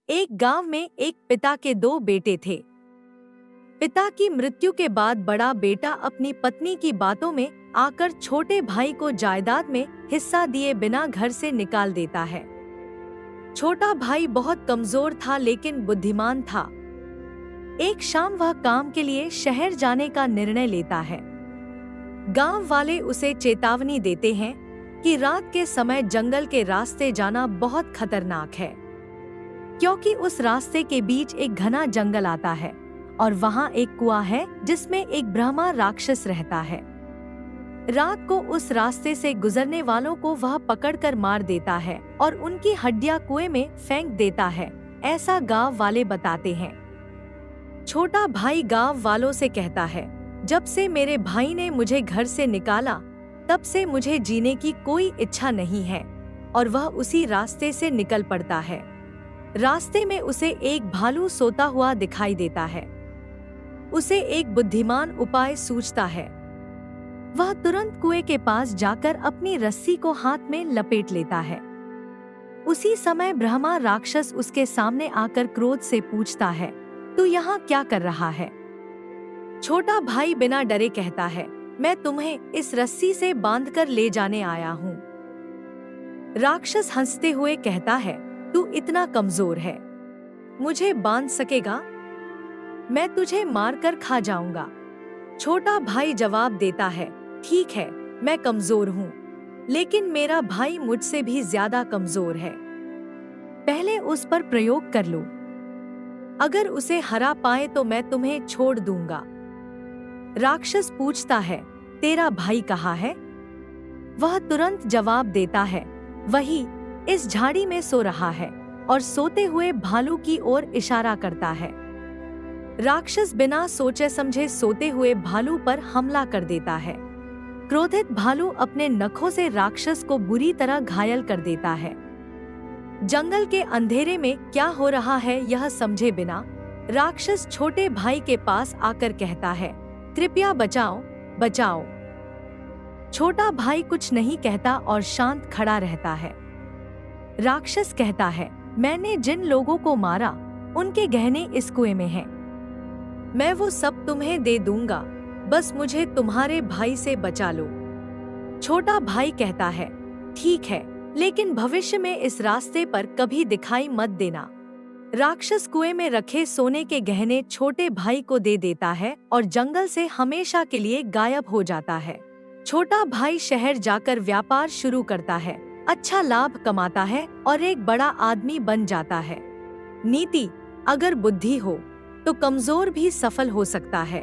एक गांव में एक पिता के दो बेटे थे। पिता की मृत्यु के बाद बड़ा बेटा अपनी पत्नी की बातों में आकर छोटे भाई को जायदाद में हिस्सा दिए बिना घर से निकाल देता है। छोटा भाई बहुत कमजोर था लेकिन बुद्धिमान था। एक शाम वह काम के लिए शहर जाने का निर्णय लेता है। गांव वाले उसे चेतावनी देते हैं कि रात के समय जंगल के रास्ते जाना बहुत खतरनाक है, क्योंकि उस रास्ते के बीच एक घना जंगल आता है और वहाँ एक कुआं है जिसमें एक ब्रह्मा राक्षस रहता है। रात को उस रास्ते से गुजरने वालों को वह पकड़कर मार देता है और उनकी हड्डियां कुएं में फेंक देता है, ऐसा गांव वाले बताते हैं। छोटा भाई गांव वालों से कहता है, जब से मेरे भाई ने मुझे घर से निकाला तब से मुझे जीने की कोई इच्छा नहीं है, और वह उसी रास्ते से निकल पड़ता है। रास्ते में उसे एक भालू सोता हुआ दिखाई देता है। उसे एक बुद्धिमान उपाय सूझता है। वह तुरंत कुएं के पास जाकर अपनी रस्सी को हाथ में लपेट लेता है। उसी समय ब्रह्मा राक्षस उसके सामने आकर क्रोध से पूछता है, तू यहाँ क्या कर रहा है? छोटा भाई बिना डरे कहता है, मैं तुम्हें इस रस्सी से बांधकर ले जाने आया हूँ। राक्षस हंसते हुए कहता है, तू इतना कमजोर है, मुझे बांध सकेगा? मैं तुझे मारकर खा जाऊंगा। छोटा भाई जवाब देता है, ठीक है, मैं कमजोर हूँ, लेकिन मेरा भाई मुझसे भी ज्यादा कमजोर है। पहले उस पर प्रयोग कर लो। अगर उसे हरा पाए तो मैं तुम्हें छोड़ दूंगा। राक्षस पूछता है, तेरा भाई कहाँ है? वह तुरंत जवाब देता है, वही इस झाड़ी में सो रहा है, और सोते हुए भालू की ओर इशारा करता है। राक्षस बिना सोचे समझे सोते हुए भालू पर हमला कर देता है। क्रोधित भालू अपने नखों से राक्षस को बुरी तरह घायल कर देता है। जंगल के अंधेरे में क्या हो रहा है यह समझे बिना राक्षस छोटे भाई के पास आकर कहता है, कृपया बचाओ, बचाओ। छोटा भाई कुछ नहीं कहता और शांत खड़ा रहता है। राक्षस कहता है, मैंने जिन लोगों को मारा उनके गहने इस कुएं में हैं। मैं वो सब तुम्हें दे दूंगा, बस मुझे तुम्हारे भाई से बचा लो। छोटा भाई कहता है, ठीक है, लेकिन भविष्य में इस रास्ते पर कभी दिखाई मत देना। राक्षस कुएं में रखे सोने के गहने छोटे भाई को दे देता है और जंगल से हमेशा के लिए गायब हो जाता है। छोटा भाई शहर जाकर व्यापार शुरू करता है, अच्छा लाभ कमाता है और एक बड़ा आदमी बन जाता है। नीति, अगर बुद्धि हो तो कमजोर भी सफल हो सकता है।